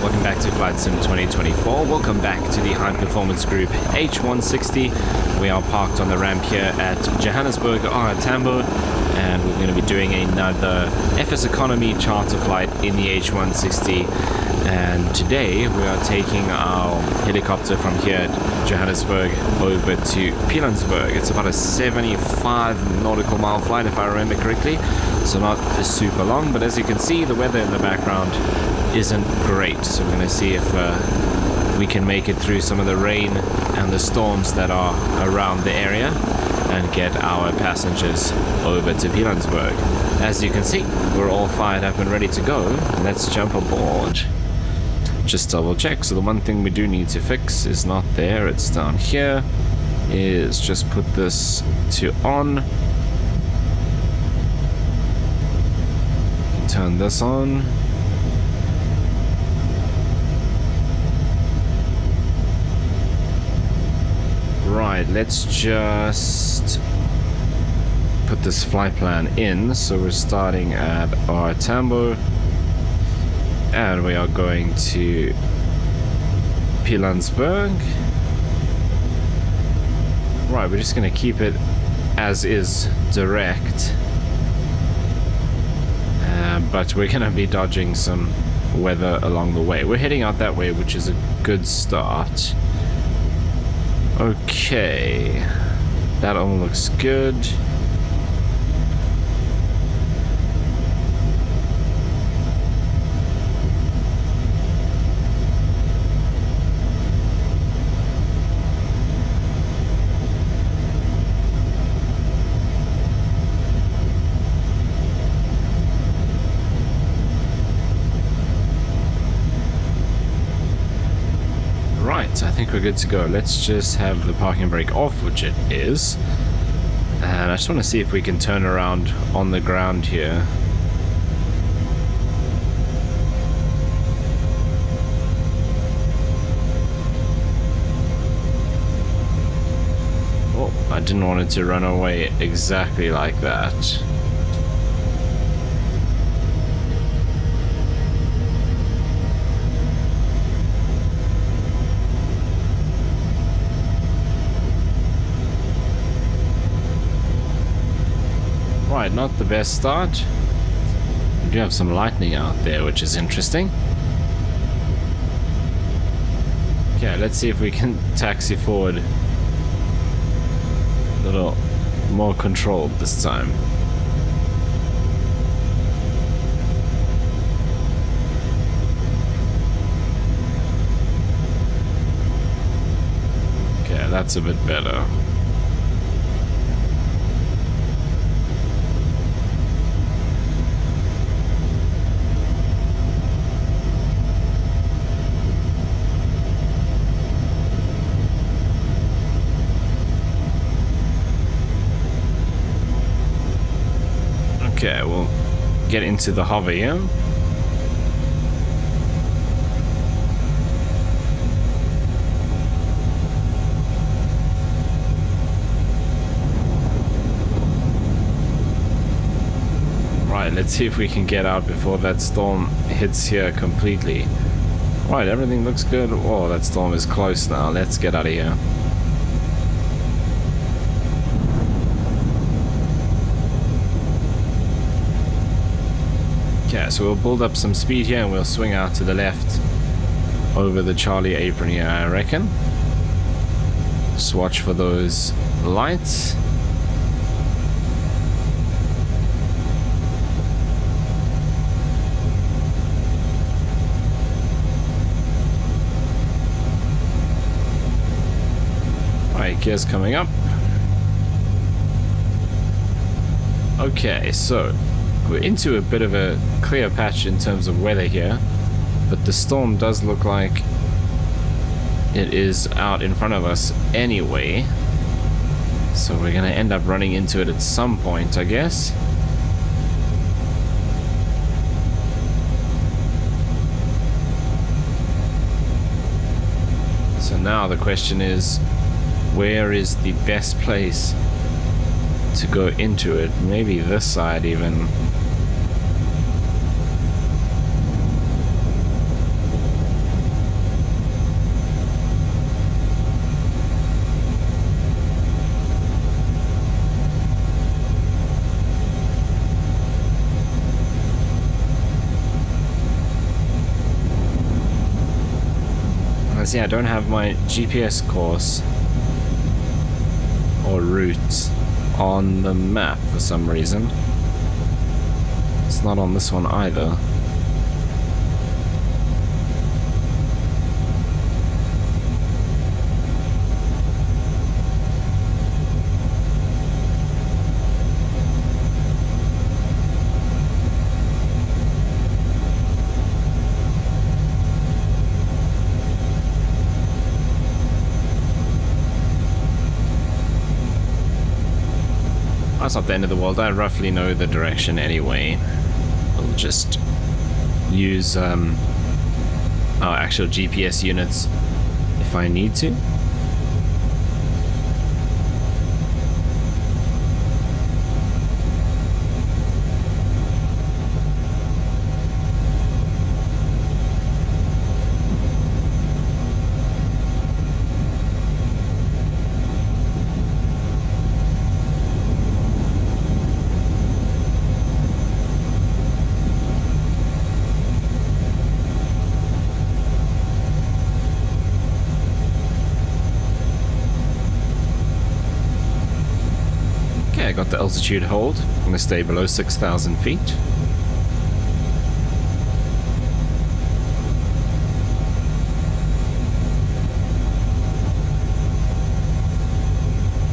welcome back to Flight Sim 2024. Welcome back to the high performance group H160. We are parked on the ramp here at Johannesburg on Tambo, and we're going to be doing another FSEconomy charter flight in the H160. And today we are taking our helicopter from here at Johannesburg over to Pilansburg. It's about a 75 nautical mile flight if I remember correctly, so not super long, but as you can see the weather in the background isn't great, so we're going to see if we can make it through some of the rain and the storms that are around the area and get our passengers over to Pilansburg. As you can see, we're all fired up and ready to go. Let's jump aboard. Just double check. So the one thing we do need to fix is not there, it's down here, is just put this to on. Turn this on. Right, let's just put this flight plan in. So we're starting at our Tambo and we are going to Pilansburg. Right, we're just going to keep it as is, direct, but we're going to be dodging some weather along the way. We're heading out that way, which is a good start. Okay, that all looks good. I think we're good to go. Let's just have the parking brake off, which it is, and I just want to see if we can turn around on the ground here. Oh, I didn't want it to run away exactly like that. Right, not the best start. We do have some lightning out there, which is interesting. Okay, let's see if we can taxi forward a little more controlled this time. Okay, that's a bit better. Okay, we'll get into the hover here. Right, let's see if we can get out before that storm hits here completely. Right, everything looks good. Oh, that storm is close now. Let's get out of here. Okay, so we'll build up some speed here and we'll swing out to the left over the Charlie apron here, I reckon. Just watch for those lights. Right, gears coming up. Okay, so we're into a bit of a clear patch in terms of weather here, but the storm does look like it is out in front of us anyway, so we're gonna end up running into it at some point, I guess. So now the question is, where is the best place to go into it? Maybe this side even. See, I don't have my GPS course or route on the map for some reason. It's not on this one either. That's not the end of the world. I roughly know the direction anyway. We'll just use our actual GPS units if I need to. I got the altitude hold. I'm going to stay below 6,000 feet.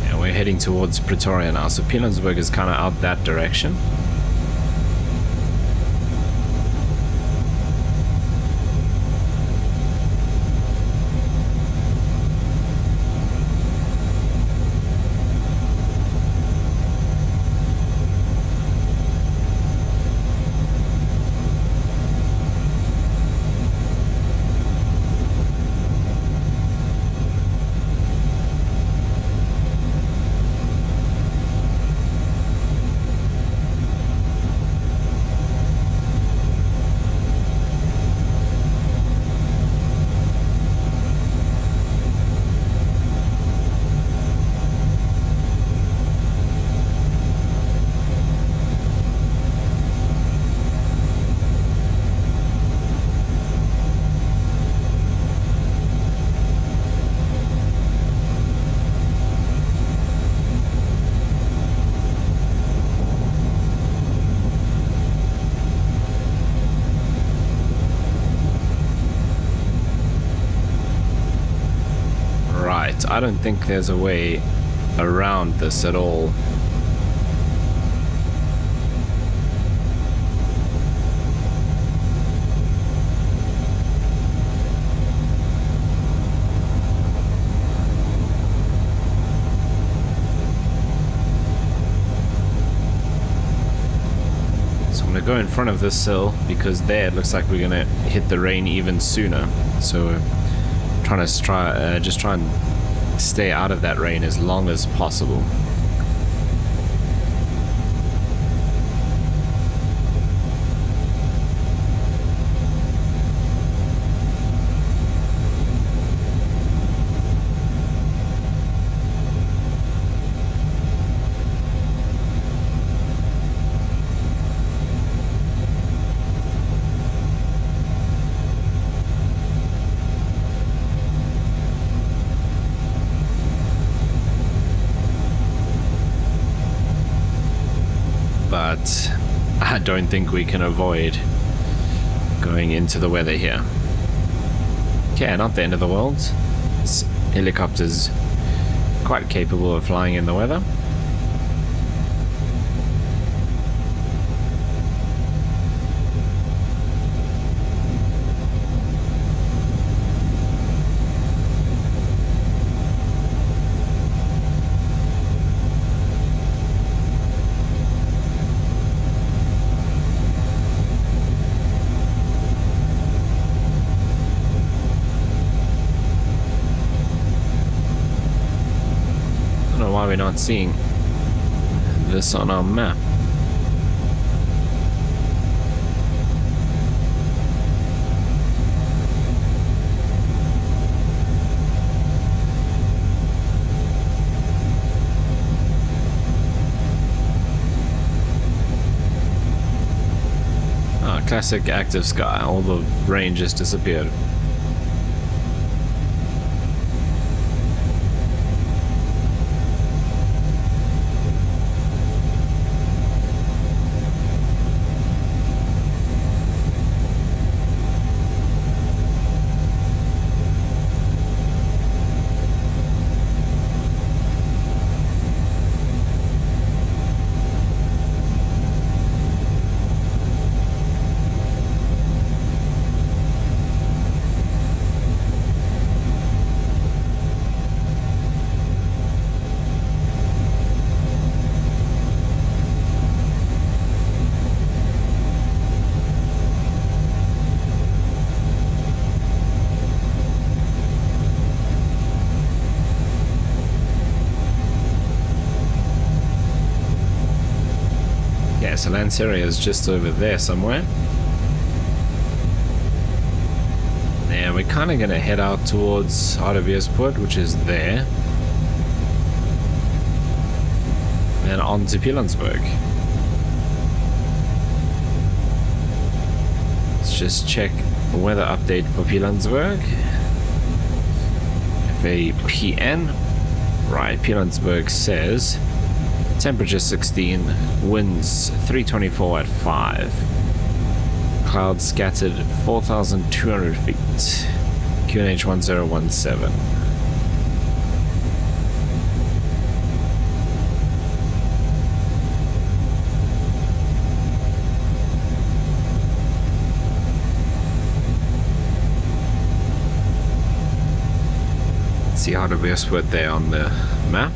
Yeah, we're heading towards Pretoria now, so Pilansburg is kind of out that direction. I don't think there's a way around this at all. So I'm gonna go in front of this hill because there it looks like we're gonna hit the rain even sooner. So just try and stay out of that rain as long as possible. But I don't think we can avoid going into the weather here. Okay, not the end of the world. This helicopter's quite capable of flying in the weather. Why we're not seeing this on our map. Classic active sky, all the rain just disappeared. so Lanceria is just over there somewhere. And we're kind of going to head out towards RWS Port, which is there. And on to Pilansburg. Let's just check weather update for Pilansburg. FAPN. Right, Pilansburg says temperature 16, winds 324 at 5. Clouds scattered 4,200 feet. QNH 1017. See how to best put there on the map.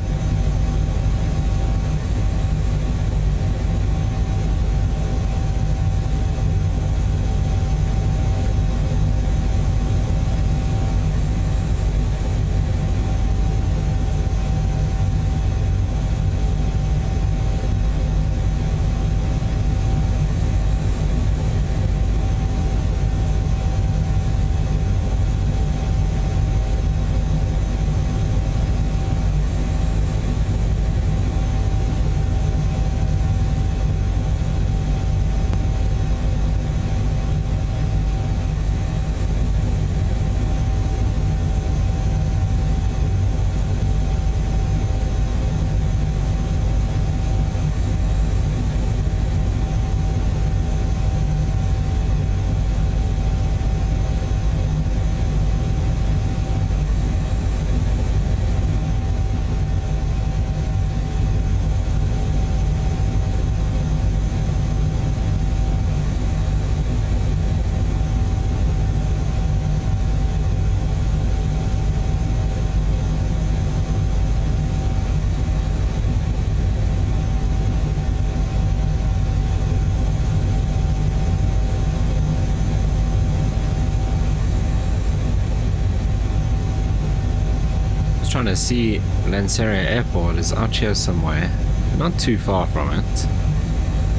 Trying to see Lanceria Airport is out here somewhere, not too far from it,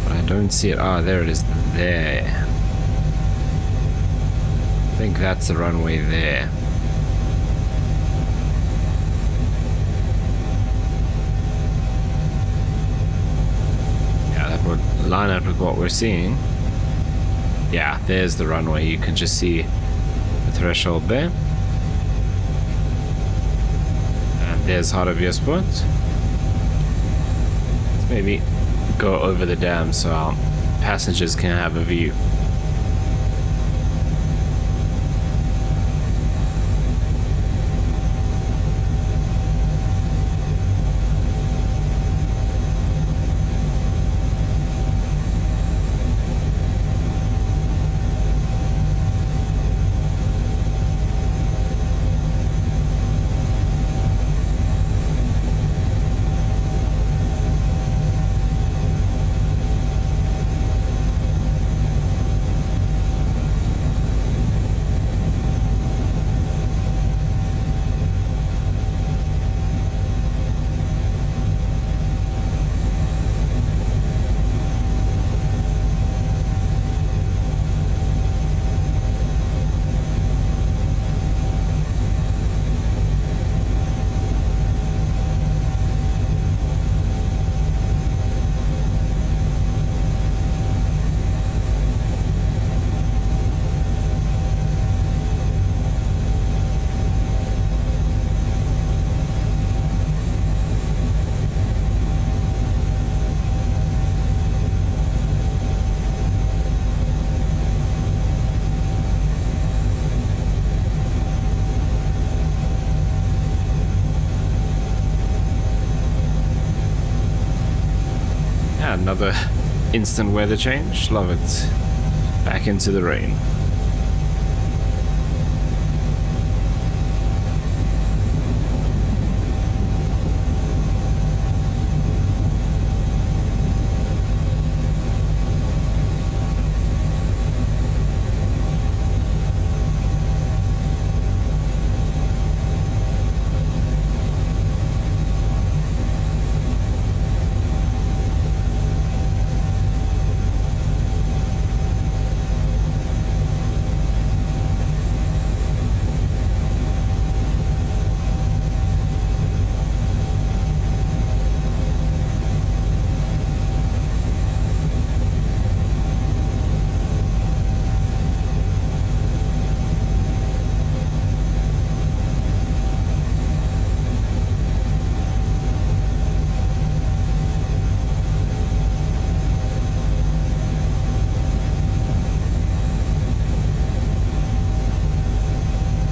but I don't see it. Ah, there it is there. I think that's the runway there. Yeah, that would line up with what we're seeing. Yeah, there's the runway. You can just see the threshold there. There's RWS Port. Let's maybe go over the dam so our passengers can have a view. Another instant weather change. Love it. Back into the rain.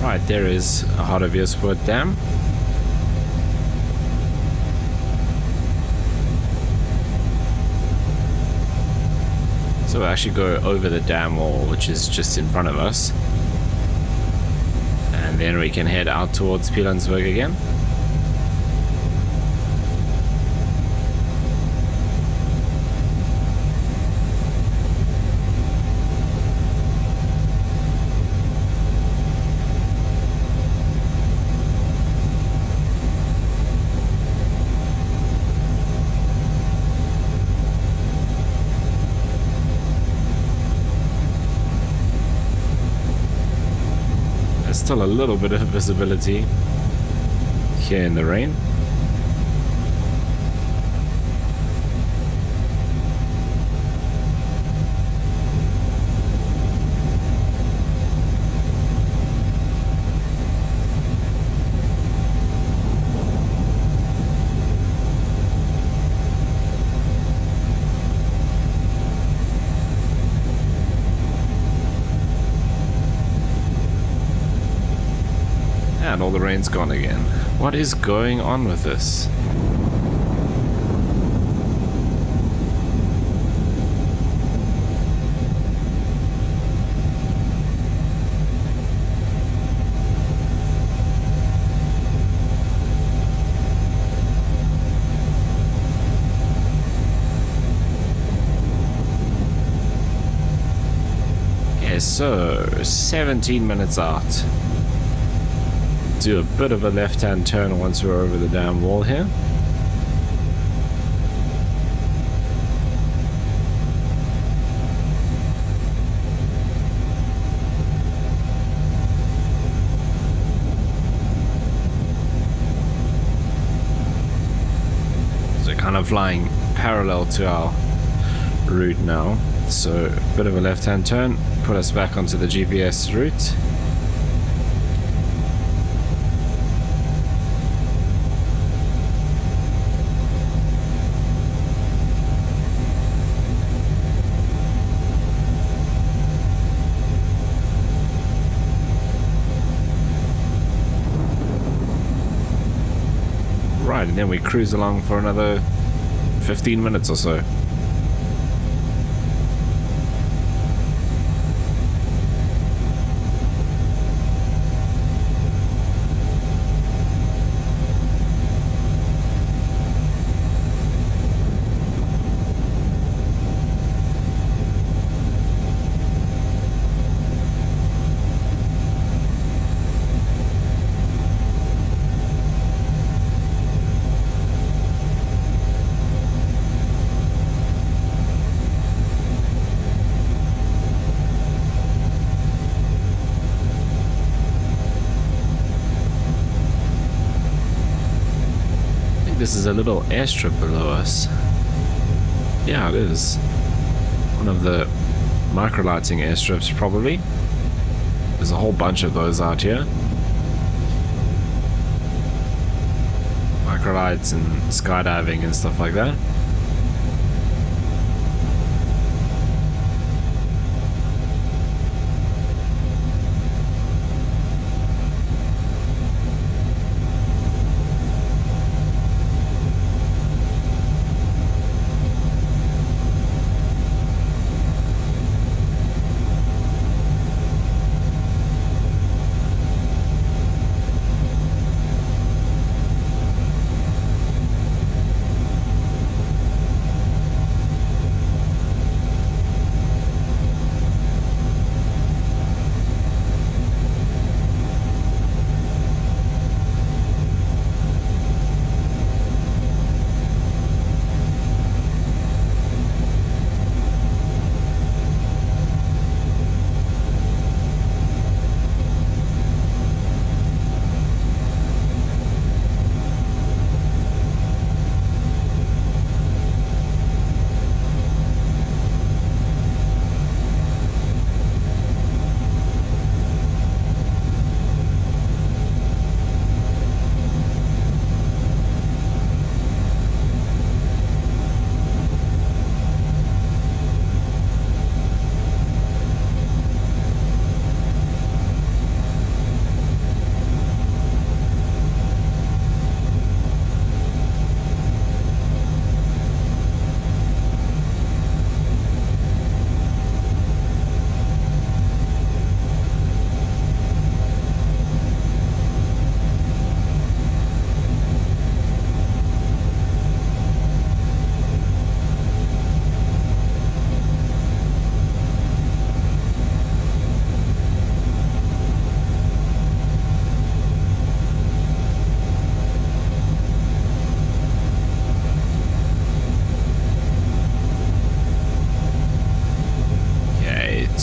Right, there is a Hardeveersport Dam. So we'll actually go over the dam wall, which is just in front of us. And then we can head out towards Pilansburg again. Still a little bit of visibility here in the rain. And all the rain's gone again. What is going on with this? Okay, so 17 minutes out. Do a bit of a left-hand turn once we're over the dam wall here. So kind of flying parallel to our route now. So a bit of a left-hand turn, put us back onto the GPS route. And then we cruise along for another 15 minutes or so. This is a little airstrip below us. Yeah, it is. One of the microlighting airstrips, probably. There's a whole bunch of those out here. Microlights and skydiving and stuff like that.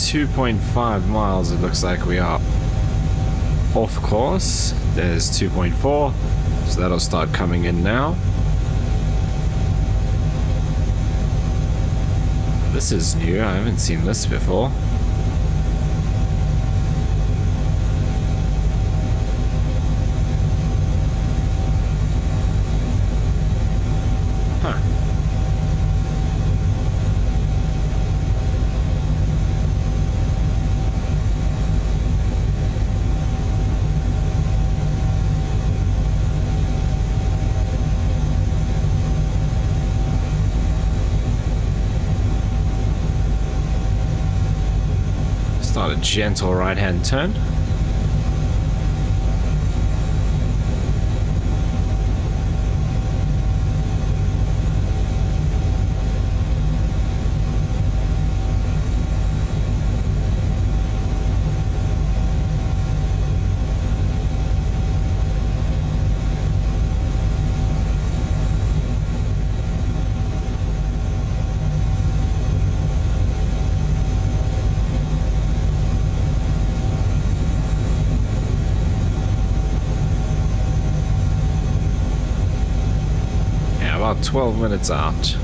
2.5 miles, it looks like we are off course. There's 2.4, so that'll start coming in now. This is new, I haven't seen this before. Start a gentle right-hand turn. About 12 minutes out.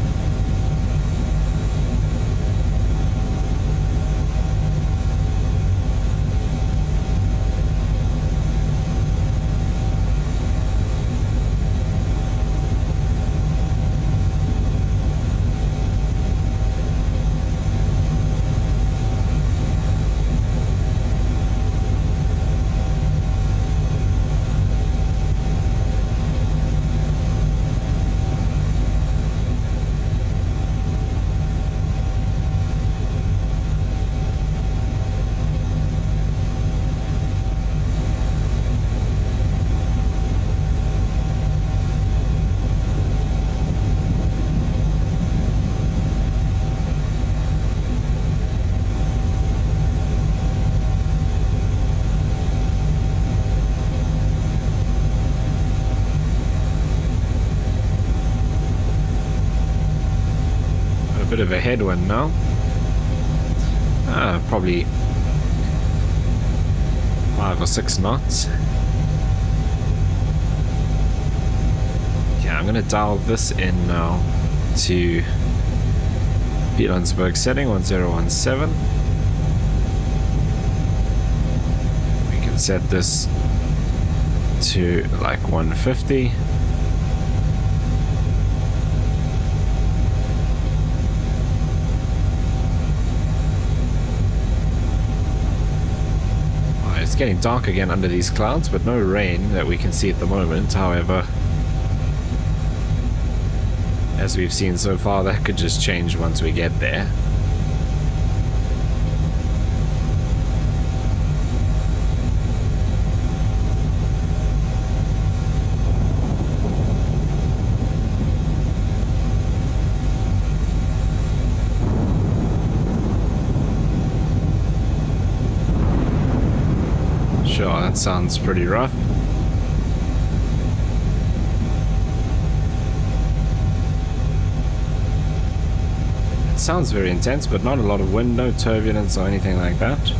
Bit of a headwind now. Probably 5 or 6 knots. Okay, I'm gonna dial this in now to Pilansburg setting 1017. We can set this to like 150. It's getting dark again under these clouds, but no rain that we can see at the moment. However, as we've seen so far, that could just change once we get there. Sure, that sounds pretty rough. It sounds very intense, but not a lot of wind, no turbulence or anything like that.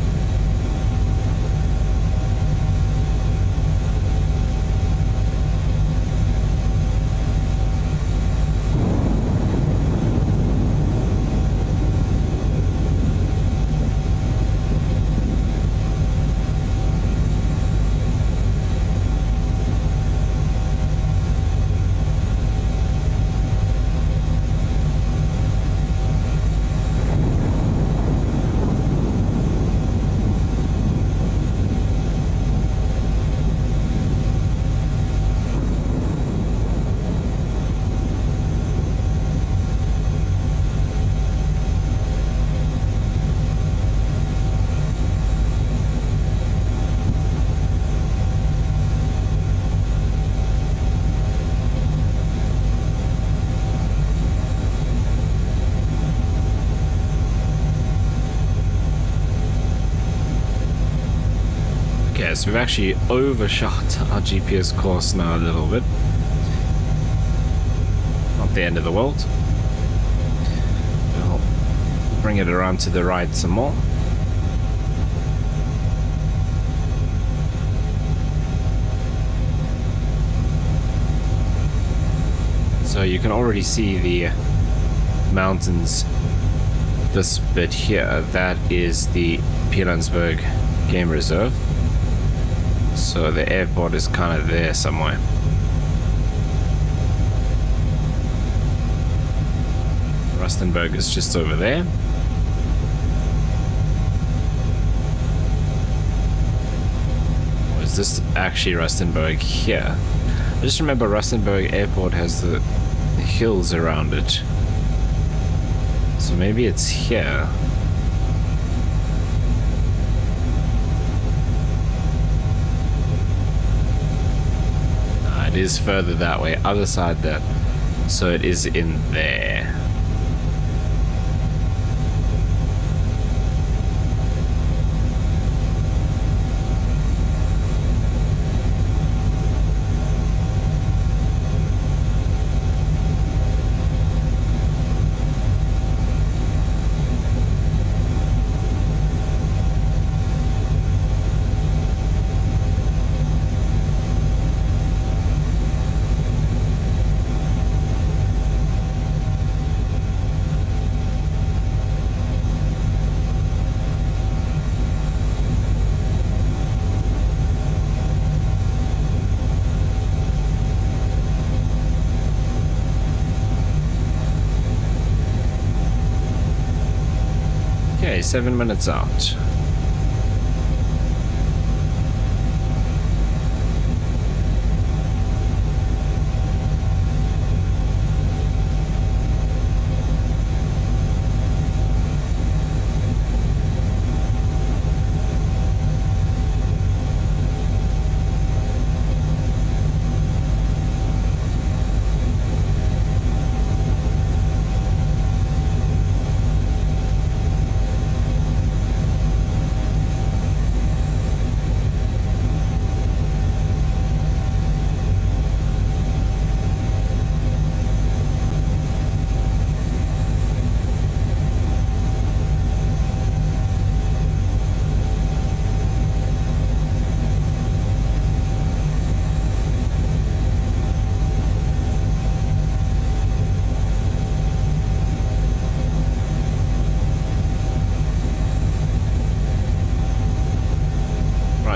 So we've actually overshot our GPS course now a little bit. Not the end of the world. I'll bring it around to the right some more. you can already see the mountains. This bit here, that is the Pilansburg game reserve. So the airport is kind of there somewhere. Rustenburg is just over there. Or is this actually Rustenburg here? I just remember Rustenburg Airport has the hills around it. So maybe it's here. It is further that way, other side there. So it is in there. Okay, 7 minutes out.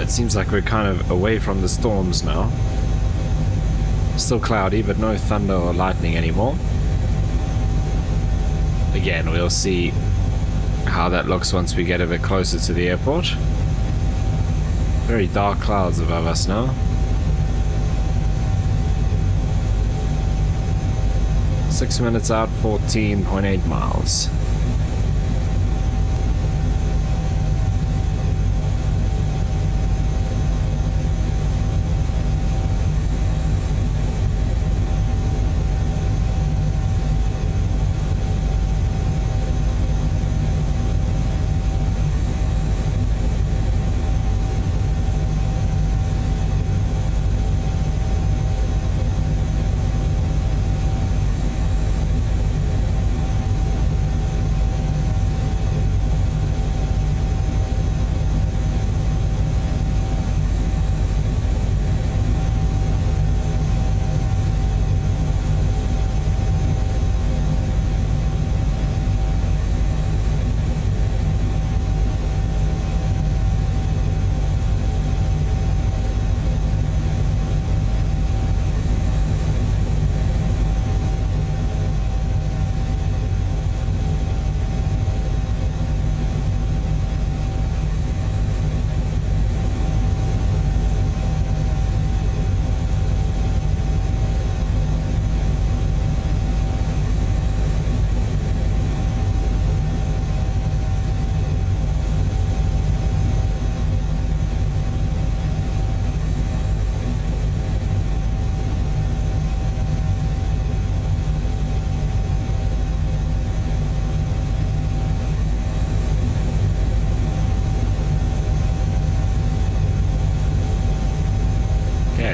It seems like we're kind of away from the storms now. Still cloudy, but no thunder or lightning anymore. Again, we'll see how that looks once we get a bit closer to the airport. Very dark clouds above us now. 6 minutes out, 14.8 miles.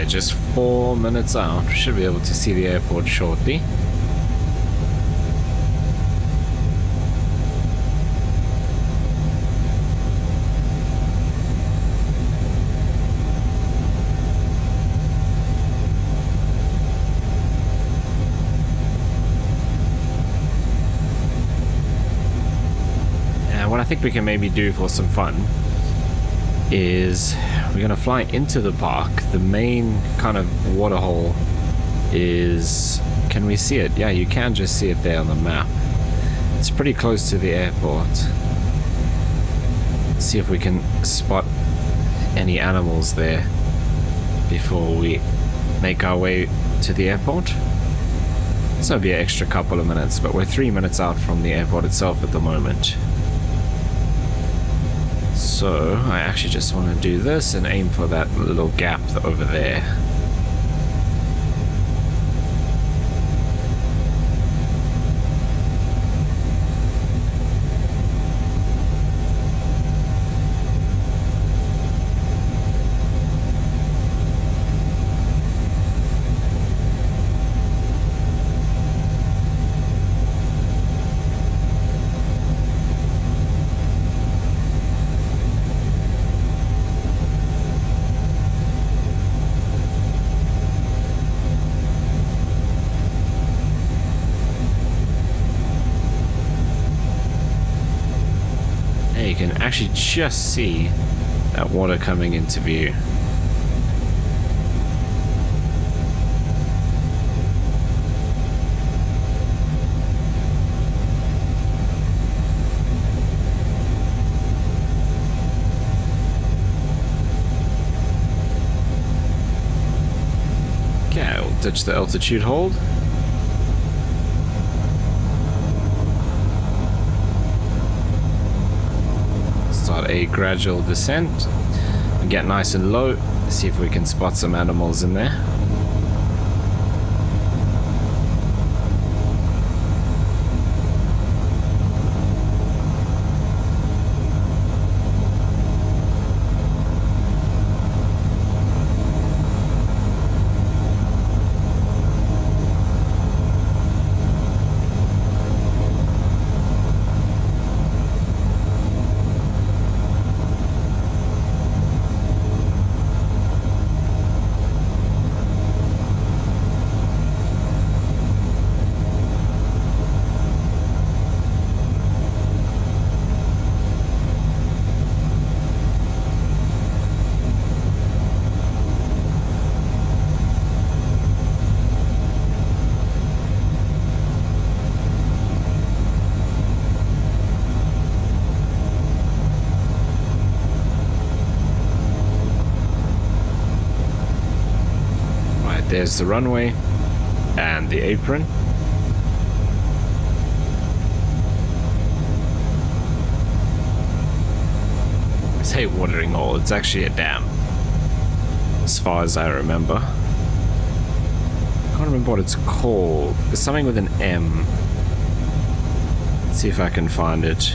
Just 4 minutes out. We should be able to see the airport shortly. what I think we can maybe do for some fun is we're going to fly into the park. The main kind of waterhole is... Can we see it? Yeah, you can just see it there on the map. It's pretty close to the airport. Let's see if we can spot any animals there before we make our way to the airport. This will be an extra couple of minutes, but we're 3 minutes out from the airport itself at the moment. So I actually just want to do this and aim for that little gap over there. You can actually just see that water coming into view. Okay, we'll ditch the altitude hold. Start a gradual descent and get nice and low. See if we can spot some animals in there. There's the runway and the apron. I say watering hole, it's actually a dam, as far as I remember. I can't remember what it's called. It's something with an M. Let's see if I can find it.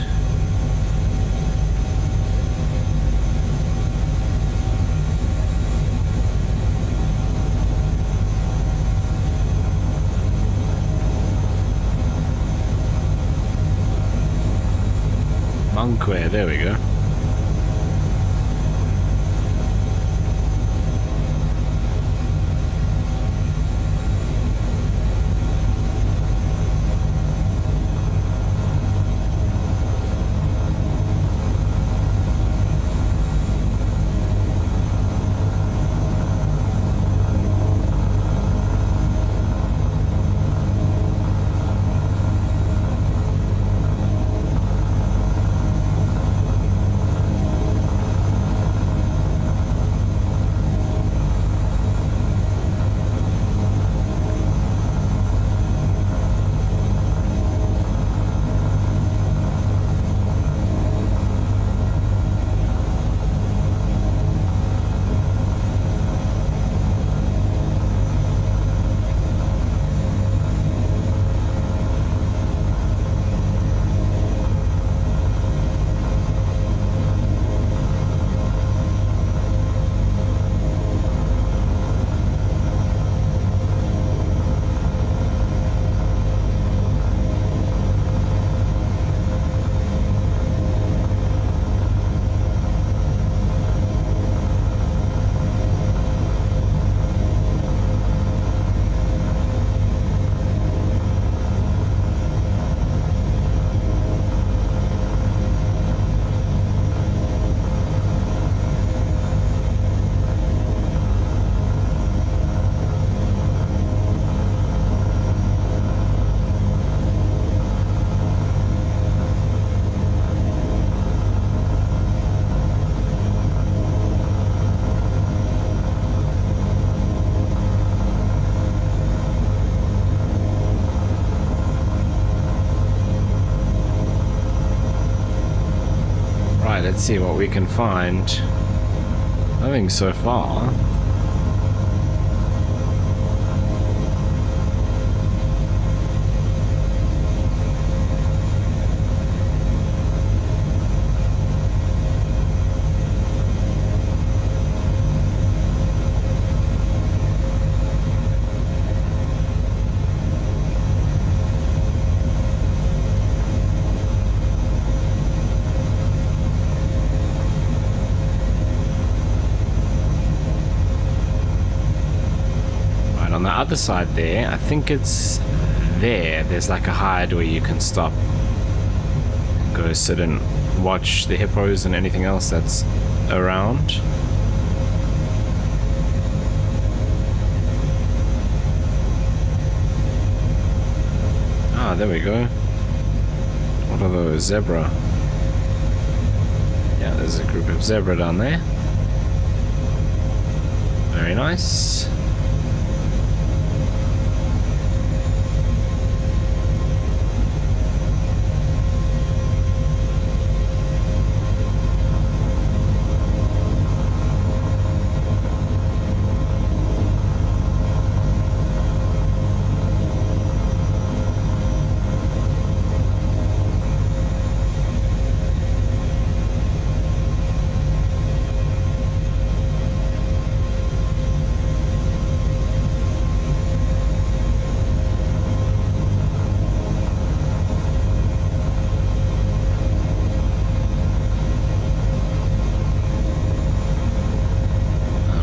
There we go. let's see what we can find. Nothing so far. On the other side there, I think it's there. There's like a hide where you can stop, go sit and watch the hippos and anything else that's around. Ah, there we go. What are those? Zebra. Yeah, there's a group of zebra down there. Very nice.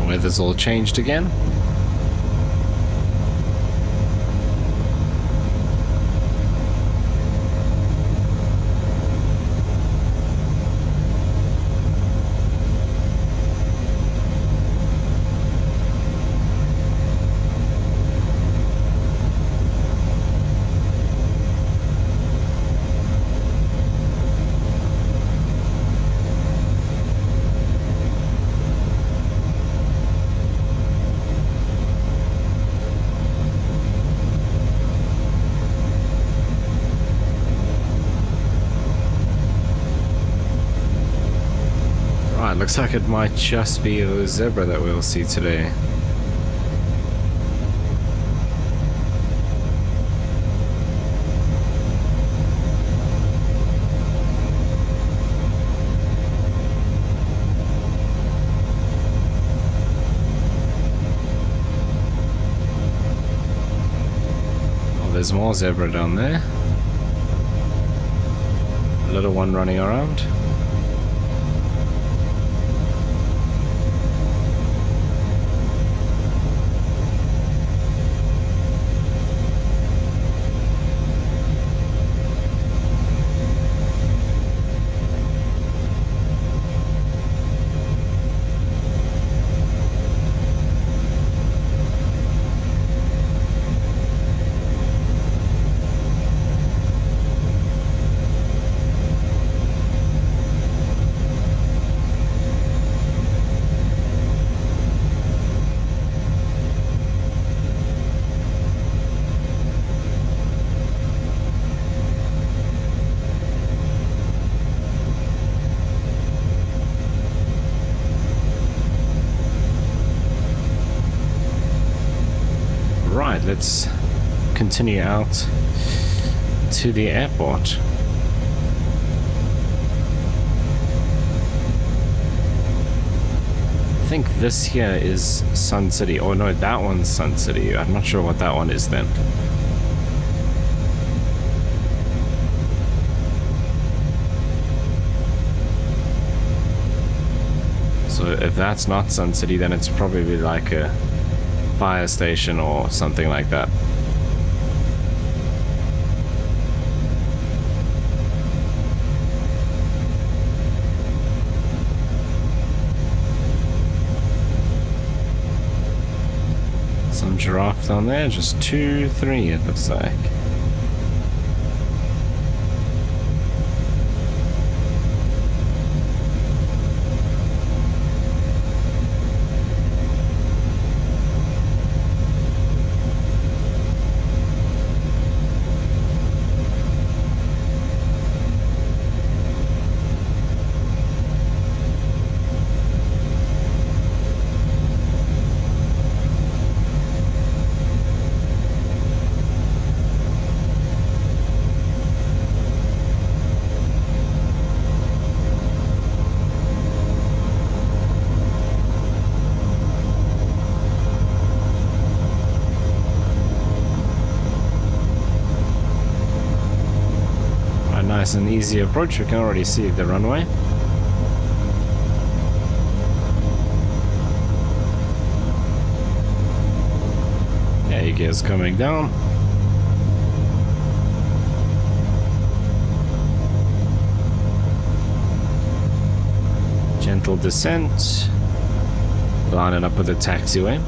Weather's all changed again. Looks like it might just be the zebra that we'll see today. Oh, there's more zebra down there. A little one running around. Right, let's continue out to the airport. I think this here is Sun City. Oh no, that one's Sun City. I'm not sure what that one is then. So if that's not Sun City, then it's probably like a fire station or something like that. Some giraffe down there, just 2, 3 it looks like. Nice and easy approach. We can already see the runway. Air gears coming down. Gentle descent. Lining up with the taxiway.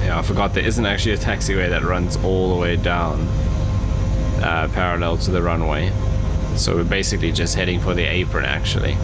I forgot there isn't actually a taxiway that runs all the way down parallel to the runway, so we're basically just heading for the apron actually.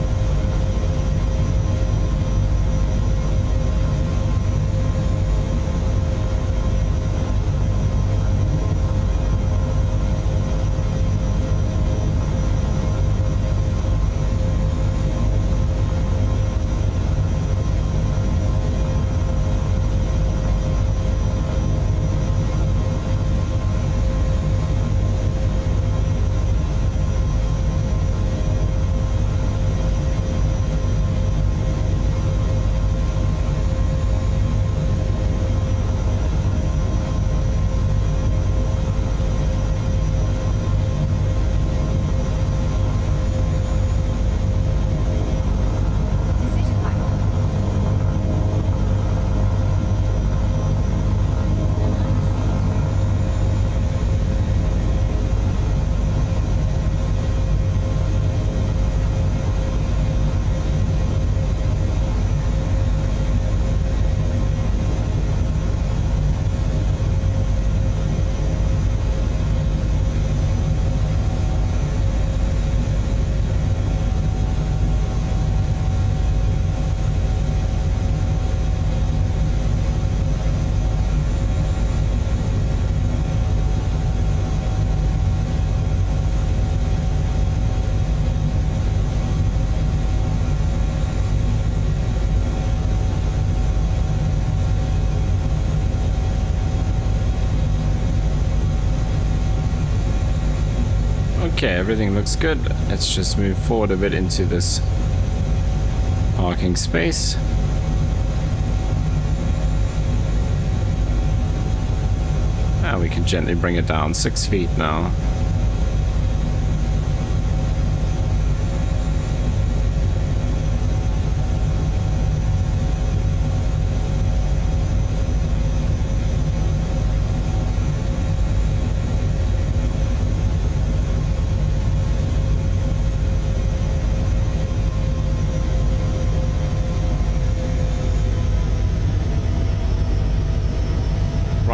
Okay, everything looks good. Let's just move forward a bit into this parking space. And we can gently bring it down 6 feet now.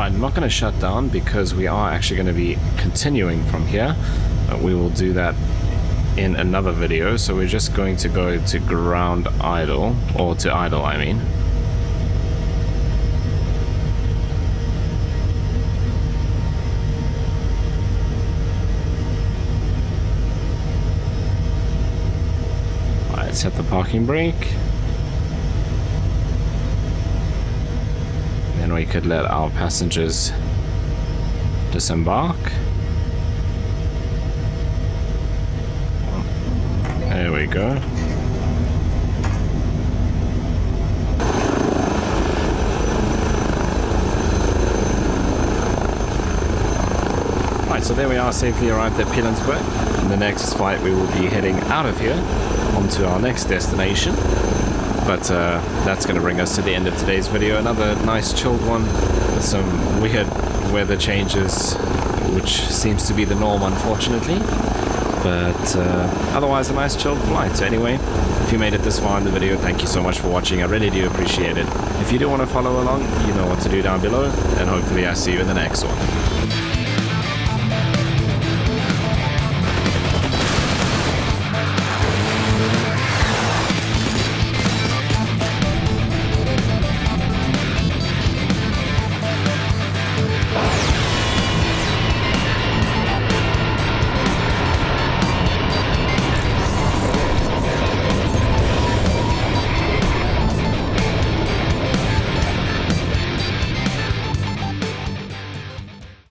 I'm not going to shut down because we are actually going to be continuing from here. We will do that in another video, so we're just going to go to ground idle, or to idle I mean. Alright, let's hit the parking brake. Then we could let our passengers disembark. There we go. Right, so there we are, safely arrived at Pilansburg. In the next flight we will be heading out of here onto our next destination. But that's going to bring us to the end of today's video. Another nice chilled one with some weird weather changes, which seems to be the norm, unfortunately. But otherwise, a nice chilled flight. So anyway, if you made it this far in the video, thank you so much for watching. I really do appreciate it. If you do want to follow along, you know what to do down below, and hopefully I see you in the next one.